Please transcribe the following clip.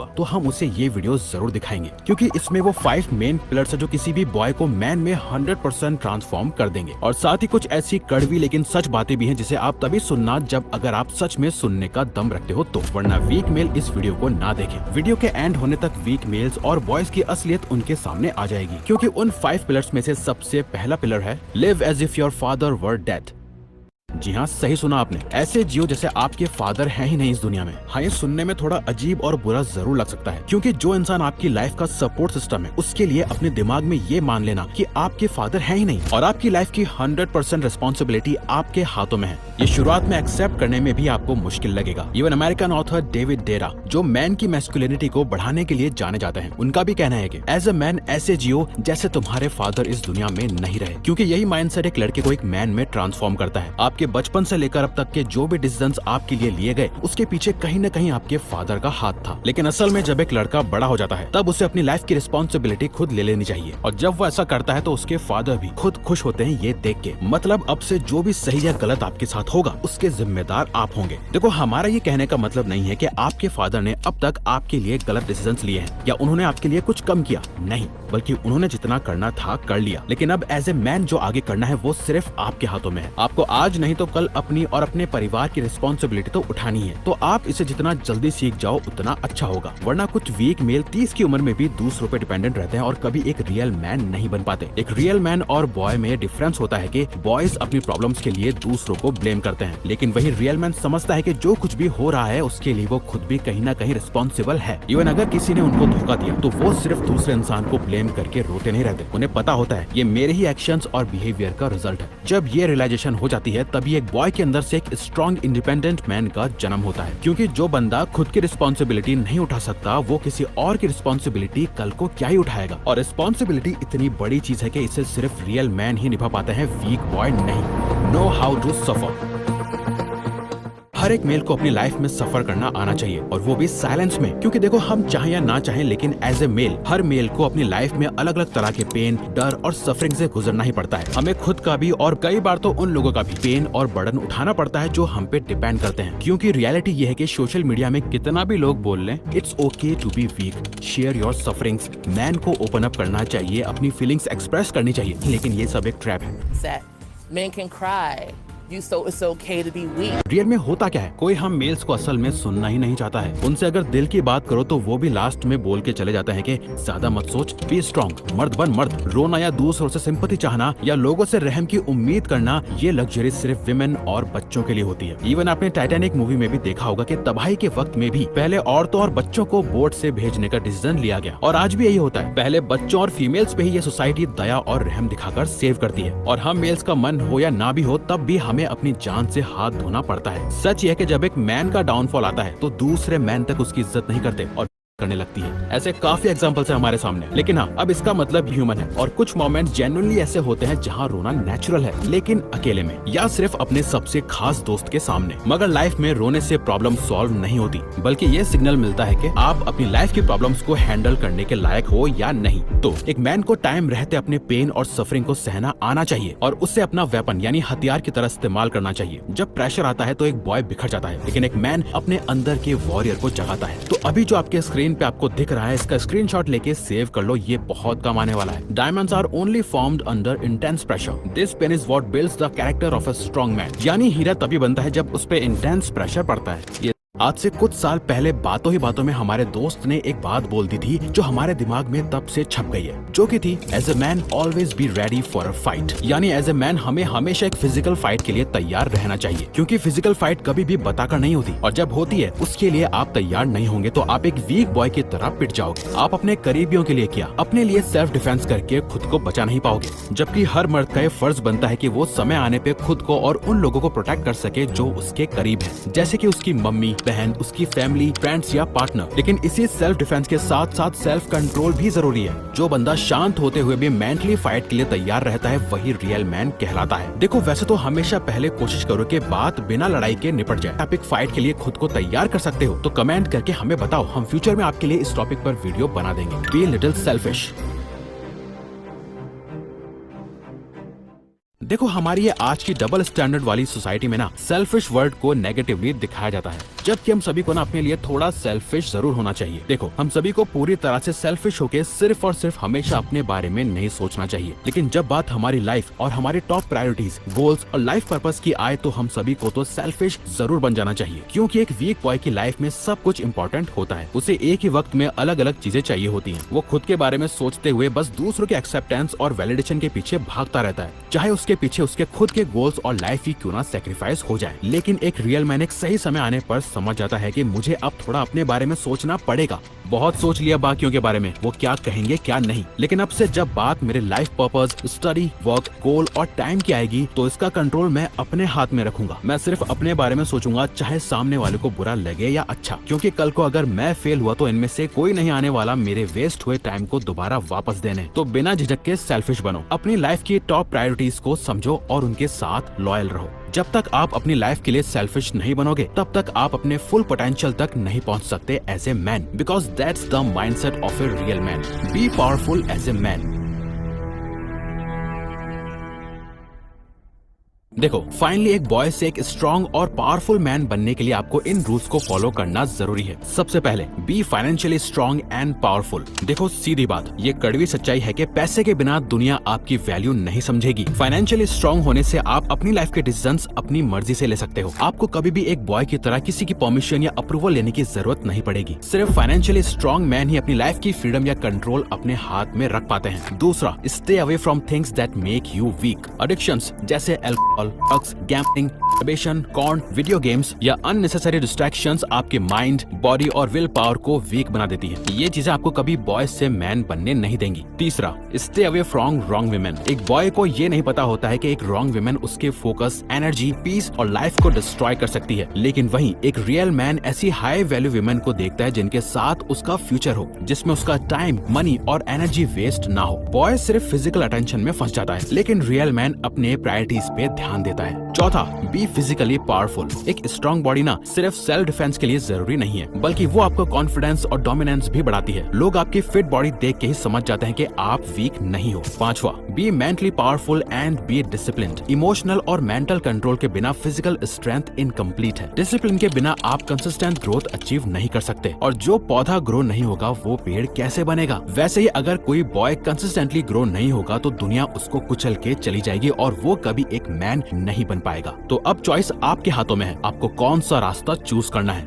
हुआ तो हम उसे ये वीडियो जरूर दिखाएंगे, क्योंकि इसमें वो 5 मेन पिलर्स है जो किसी भी बॉय को मैन में 100% ट्रांसफॉर्म कर देंगे। और साथ ही कुछ ऐसी कड़वी लेकिन सच बातें भी हैं जिसे आप तभी सुनना जब अगर आप सच में सुनने का दम रखते हो तो, वरना वीक मेल इस वीडियो को ना देखें। वीडियो के एंड होने तक वीक मेल्स और बॉयज की असलियत उनके सामने आ जाएगी, क्योंकि उन 5 पिलर्स में से सबसे पहला पिलर है live as if your father were dead. जी हाँ, सही सुना आपने, ऐसे जियो जैसे आपके फादर हैं ही नहीं इस दुनिया में। हाँ, ये सुनने में थोड़ा अजीब और बुरा जरूर लग सकता है, क्योंकि जो इंसान आपकी लाइफ का सपोर्ट सिस्टम है उसके लिए अपने दिमाग में ये मान लेना कि आपके फादर हैं ही नहीं और आपकी लाइफ की 100% रिस्पॉन्सिबिलिटी आपके हाथों में है, ये शुरुआत में एक्सेप्ट करने में भी आपको मुश्किल लगेगा। इवन अमेरिकन ऑथर डेविड डेरा, जो मैन की मैस्कुलिनिटी को बढ़ाने के लिए जाने जाते हैं, उनका भी कहना है कि एज अ मैन ऐसे जियो जैसे तुम्हारे फादर इस दुनिया में नहीं रहे, क्योंकि यही माइंडसेट एक लड़के को एक मैन में ट्रांसफॉर्म करता है। आपके बचपन से लेकर अब तक के जो भी डिसीजंस आपके लिए लिए गए उसके पीछे कहीं न कहीं आपके फादर का हाथ था। लेकिन असल में जब एक लड़का बड़ा हो जाता है तब उसे अपनी लाइफ की रिस्पॉन्सिबिलिटी खुद ले लेनी चाहिए, और जब वो ऐसा करता है तो उसके फादर भी खुद खुश होते हैं ये देख के। मतलब अब से जो भी सही या गलत आपके साथ होगा उसके जिम्मेदार आप होंगे। देखो, हमारा ये कहने का मतलब नहीं है कि आपके फादर ने अब तक आपके लिए गलत डिसीजंस लिए हैं या उन्होंने आपके लिए कुछ कम किया, नहीं, बल्कि उन्होंने जितना करना था कर लिया। लेकिन अब एज ए मैन जो आगे करना है वो सिर्फ आपके हाथों में है। आपको आज नहीं तो कल अपनी और अपने परिवार की रिस्पॉन्सिबिलिटी तो उठानी है, तो आप इसे जितना जल्दी सीख जाओ उतना अच्छा होगा। वरना कुछ वीक मेल 30 की उम्र में भी दूसरों पे डिपेंडेंट रहते हैं और कभी एक रियल मैन नहीं बन पाते। एक रियल मैन और बॉय में डिफरेंस होता है कि बॉयज अपनी प्रॉब्लम्स के लिए दूसरों को ब्लेम करते हैं, लेकिन वही रियल मैन समझता है कि जो कुछ भी हो रहा है उसके लिए वो खुद भी कहीं न कहीं रिस्पॉन्सिबल है। इवन अगर किसी ने उनको धोखा दिया तो वो सिर्फ दूसरे इंसान को ब्लेम करके रोते नहीं रहते, उन्हें पता होता है ये मेरे ही एक्शंस और बिहेवियर का रिजल्ट है। जब ये रियलाइजेशन हो जाती है तभी एक बॉय के अंदर से एक स्ट्रॉन्ग इंडिपेंडेंट मैन का जन्म होता है, क्योंकि जो बंदा खुद की रिस्पॉन्सिबिलिटी नहीं उठा सकता वो किसी और की रिस्पॉन्सिबिलिटी कल को क्या ही उठाएगा। और रिस्पॉन्सिबिलिटी इतनी बड़ी चीज है कि इसे सिर्फ रियल मैन ही निभा पाते हैं, वीक बॉय नहीं। Know how to suffer. हर एक मेल को अपनी लाइफ में सफर करना आना चाहिए, और वो भी साइलेंस में, क्योंकि देखो हम चाहें या ना चाहें लेकिन एज ए मेल हर मेल को अपनी लाइफ में अलग अलग तरह के पेन, डर और सफरिंग से गुजरना ही पड़ता है। हमें खुद का भी और कई बार तो उन लोगों का भी पेन और बर्डन उठाना पड़ता है जो हम पे डिपेंड करते हैं, क्योंकि रियलिटी ये है कि सोशल मीडिया में कितना भी लोग बोल लें it's okay to be weak, share your sufferings, man को ओपन अप करना चाहिए, अपनी फीलिंग्स एक्सप्रेस करनी चाहिए, लेकिन ये सब एक ट्रैप है। Men can cry. So it's okay to be weak. Real में होता क्या है, कोई हम मेल्स को असल में सुनना ही नहीं चाहता है। उनसे अगर दिल की बात करो तो वो भी लास्ट में बोल के चले जाते हैं कि ज्यादा मत सोच, बी स्ट्रॉन्ग, मर्द बन मर्द। रोना या दूसरों से सिंपैथी चाहना या लोगों से रहम की उम्मीद करना, ये लग्जरी सिर्फ विमेन और बच्चों के लिए होती है। इवन आपने टाइटैनिक मूवी में भी देखा होगा कि तबाही के वक्त में भी पहले औरतों और बच्चों को बोट से भेजने का डिसीजन लिया गया, और आज भी यही होता है। पहले बच्चों और फीमेल्स पे ही ये सोसाइटी दया और रहम दिखाकर सेव करती है, और हम मेल्स का मन हो या ना भी हो तब भी हमें अपनी जान से हाथ धोना पड़ता है। सच यह है कि जब एक मैन का डाउनफॉल आता है तो दूसरे मैन तक उसकी इज्जत नहीं करते और करने लगती है। ऐसे काफी एग्जांपल्स हैं हमारे सामने, लेकिन हाँ, अब इसका मतलब ह्यूमन है, और कुछ मोमेंट्स जेन्युइनली ऐसे होते हैं जहाँ रोना नेचुरल है, लेकिन अकेले में या सिर्फ अपने सबसे खास दोस्त के सामने। मगर लाइफ में रोने से प्रॉब्लम सॉल्व नहीं होती, बल्कि ये सिग्नल मिलता है कि आप अपनी लाइफ की प्रॉब्लम्स को हैंडल करने के लायक हो या नहीं। तो एक मैन को टाइम रहते अपने पेन और सफरिंग को सहना आना चाहिए और उससे अपना वेपन यानी हथियार की तरह इस्तेमाल करना चाहिए। जब प्रेशर आता है तो एक बॉय बिखर जाता है, लेकिन एक मैन अपने अंदर के वॉरियर को जगाता है। तो अभी जो आपके स्क्रीन पे आपको दिख रहा है इसका स्क्रीनशॉट लेके सेव कर लो, ये बहुत काम आने वाला है। Diamonds are only formed under intense pressure, this pain is what builds the character of a strong man. यानी हीरा तभी बनता है जब उस पे इंटेंस प्रेशर पड़ता है। आज से कुछ साल पहले बातों ही बातों में हमारे दोस्त ने एक बात बोल दी थी जो हमारे दिमाग में तब से छप गई है, जो कि थी as a man always be ready for a fight. यानी एज ए मैन हमें हमेशा एक फिजिकल फाइट के लिए तैयार रहना चाहिए, क्योंकि फिजिकल फाइट कभी भी बताकर नहीं होती, और जब होती है उसके लिए आप तैयार नहीं होंगे तो आप एक वीक बॉय की तरह पिट जाओगे। आप अपने करीबियों के लिए क्या, अपने लिए सेल्फ डिफेंस करके खुद को बचा नहीं पाओगे, जबकि हर मर्द का ये फर्ज बनता है कि वो समय आने पे खुद को और उन लोगों को प्रोटेक्ट कर सके जो उसके करीब है, जैसे कि उसकी मम्मी, बहन, उसकी फैमिली, फ्रेंड्स या पार्टनर। लेकिन इसी सेल्फ डिफेंस के साथ साथ सेल्फ कंट्रोल भी जरूरी है। जो बंदा शांत होते हुए भी मेंटली फाइट के लिए तैयार रहता है वही रियल मैन कहलाता है। देखो, वैसे तो हमेशा पहले कोशिश करो कि बात बिना लड़ाई के निपट जाए। आप एक फाइट के लिए खुद को तैयार कर सकते हो तो कमेंट करके हमें बताओ, हम फ्यूचर में आपके लिए इस टॉपिक पर वीडियो बना देंगे। Be little selfish. देखो हमारी ये आज की डबल स्टैंडर्ड वाली सोसाइटी में ना सेल्फिश वर्ड को नेगेटिवली दिखाया जाता है, जबकि हम सभी को ना अपने लिए थोड़ा सेल्फिश जरूर होना चाहिए। देखो हम सभी को पूरी तरह से सेल्फिश होके सिर्फ और सिर्फ हमेशा अपने बारे में नहीं सोचना चाहिए, लेकिन जब बात हमारी लाइफ और हमारे टॉप प्रायोरिटीज, गोल्स और लाइफ पर्पस की आए तो हम सभी को तो सेल्फिश जरूर बन जाना चाहिए, क्योंकि एक वीक बॉय की लाइफ में सब कुछ इम्पोर्टेंट होता है। उसे एक ही वक्त में अलग अलग चीजें चाहिए होती हैं। वो खुद के बारे में सोचते हुए बस दूसरों के एक्सेप्टेंस और वैलिडेशन के पीछे भागता रहता है, चाहे उसके पीछे उसके खुद के गोल्स और लाइफ ही क्यों ना सेक्रीफाइस हो जाए। लेकिन एक रियल मैन एक सही समय आने पर समझ जाता है कि मुझे अब थोड़ा अपने बारे में सोचना पड़ेगा। बहुत सोच लिया बाकियों के बारे में, वो क्या कहेंगे क्या नहीं, लेकिन अब से जब बात मेरे लाइफ पर्पस, स्टडी, वर्क, गोल और टाइम की आएगी तो इसका कंट्रोल मैं अपने हाथ में रखूंगा। मैं सिर्फ अपने बारे में सोचूंगा, चाहे सामने वाले को बुरा लगे या अच्छा, क्योंकि कल को अगर मैं फेल हुआ तो इनमें से कोई नहीं आने वाला मेरे वेस्ट हुए टाइम को दोबारा वापस देने। तो बिना झिझक के सेल्फिश बनो, अपनी लाइफ की टॉप प्रायोरिटीज को समझो और उनके साथ लॉयल रहो। जब तक आप अपनी लाइफ के लिए सेल्फिश नहीं बनोगे तब तक आप अपने फुल पोटेंशियल तक नहीं पहुंच सकते as a man, because that's the mindset of a real man. Be powerful as a man. देखो फाइनली एक बॉय से एक स्ट्रॉन्ग और पावरफुल मैन बनने के लिए आपको इन रूल्स को फॉलो करना जरूरी है। सबसे पहले be financially strong and powerful. देखो सीधी बात, ये कड़वी सच्चाई है कि पैसे के बिना दुनिया आपकी वैल्यू नहीं समझेगी। फाइनेंशियली स्ट्रॉन्ग होने से आप अपनी लाइफ के डिसीजंस अपनी मर्जी से ले सकते हो। आपको कभी भी एक बॉय की तरह किसी की परमिशन या अप्रूवल लेने की जरूरत नहीं पड़ेगी। सिर्फ फाइनेंशियली स्ट्रॉन्ग मैन ही अपनी लाइफ की फ्रीडम या कंट्रोल अपने हाथ में रख पाते हैं। दूसरा, stay away from things that make you weak. Addictions जैसे alcohol, drugs, gambling, masturbation, porn, video games या अननेसेसरी डिस्ट्रैक्शंस आपके माइंड, बॉडी और विल पावर को वीक बना देती है। ये चीजें आपको कभी बॉय से मैन बनने नहीं देंगी। तीसरा, stay away from wrong women. एक बॉय को ये नहीं पता होता है कि एक रॉन्ग विमेन उसके फोकस, एनर्जी, पीस और लाइफ को डिस्ट्रॉय कर सकती है, लेकिन वहीं एक रियल मैन ऐसी हाई वैल्यू विमेन को देखता है जिनके साथ उसका फ्यूचर हो, जिसमें उसका टाइम, मनी और एनर्जी वेस्ट ना हो। बॉय सिर्फ फिजिकल अटेंशन में फंस जाता है, लेकिन रियल मैन अपने प्रायोरिटीज पे ध्यान देता है। चौथा, बी फिजिकली पावरफुल। एक स्ट्रॉन्ग बॉडी ना सिर्फ सेल्फ डिफेंस के लिए जरूरी नहीं है, बल्कि वो आपको कॉन्फिडेंस और डोमिनेंस भी बढ़ाती है। लोग आपकी फिट बॉडी देख के ही समझ जाते हैं कि आप वीक नहीं हो। पांचवा, be mentally powerful and be disciplined. Emotional और मेंटल कंट्रोल के बिना फिजिकल स्ट्रेंथ इनकम्प्लीट है। डिसिप्लिन के बिना आप कंसिस्टेंट ग्रोथ अचीव नहीं कर सकते, और जो पौधा ग्रो नहीं होगा वो पेड़ कैसे बनेगा। वैसे ही अगर कोई बॉय कंसिस्टेंटली ग्रो नहीं होगा तो दुनिया उसको कुचल के चली जाएगी और वो कभी एक मैन नहीं बन पाएगा। तो अब चॉइस आपके हाथों में है, आपको कौन सा रास्ता चूज करना है।